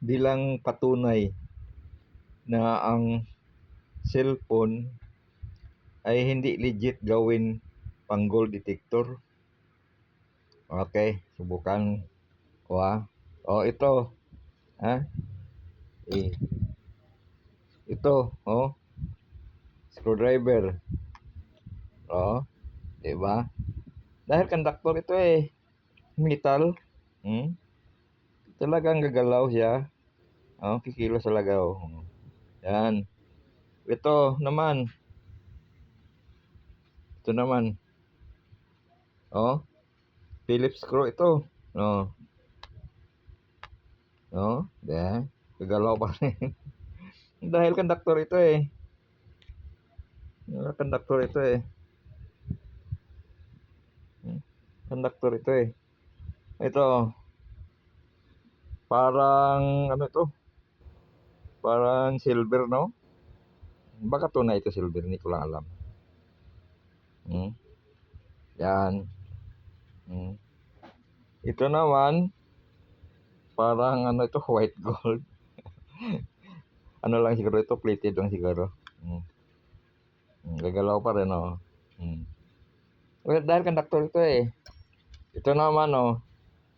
bilang patunay na ang cellphone ay hindi legit gawin pang gold detector. Okay, subukan ko ha. Ito. Ha? Ito, screwdriver. Oh, 'di ba? Dahil conductor ito metal. Hmm? Talagang gagalaw siya. Kikilos talaga Yan. Ito naman. Ito naman. Phillips screw ito. Oh. Yan. Gagalaw pa rin. Dahil conductor ito Conductor ito Conductor ito Ito, parang ano ito? Parang silver, no? Baka tunay ito silver, hindi ko lang alam. Yan. Ito naman, parang ano ito, white gold. Ano lang siguro ito, plated lang siguro. Gagalaw pa rin, Well, dahil conductor ito Ito naman,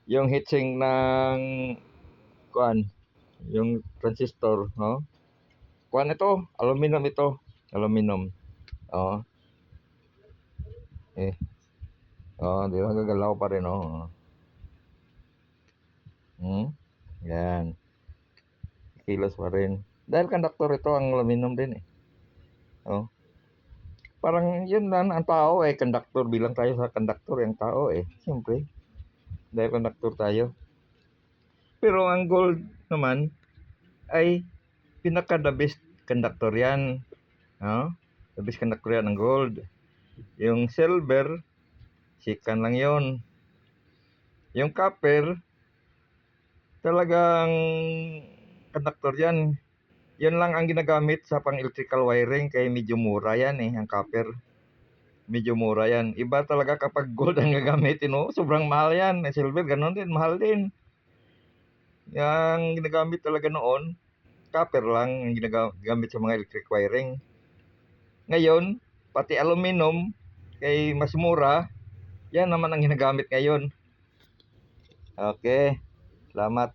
yung heatsink ng kuan, yung transistor, Kuan ito, aluminum ito. Aluminum. Oh. Di ba gagalaw pa rin, Yan. Kilos pa rin. Dahil conductor ito, ang aluminum din Parang yun lang ang tao conductor, bilang tayo sa conductor yung tao Siyempre, dahil conductor tayo. Pero ang gold naman ay pinaka the best conductor yan. The best conductor yan ang gold. Yung silver, sikan lang yon. Yung copper, talagang conductor yan. Yun lang ang ginagamit sa pang electrical wiring, kaya medyo mura yan ang copper. Medyo mura yan. Iba talaga kapag gold ang gagamitin, sobrang mahal yan. Silver, ganun din, mahal din. Yang ginagamit talaga noon, copper lang ang ginagamit sa mga electric wiring. Ngayon, pati aluminum, kay mas mura, yan naman ang ginagamit ngayon. Okay, salamat.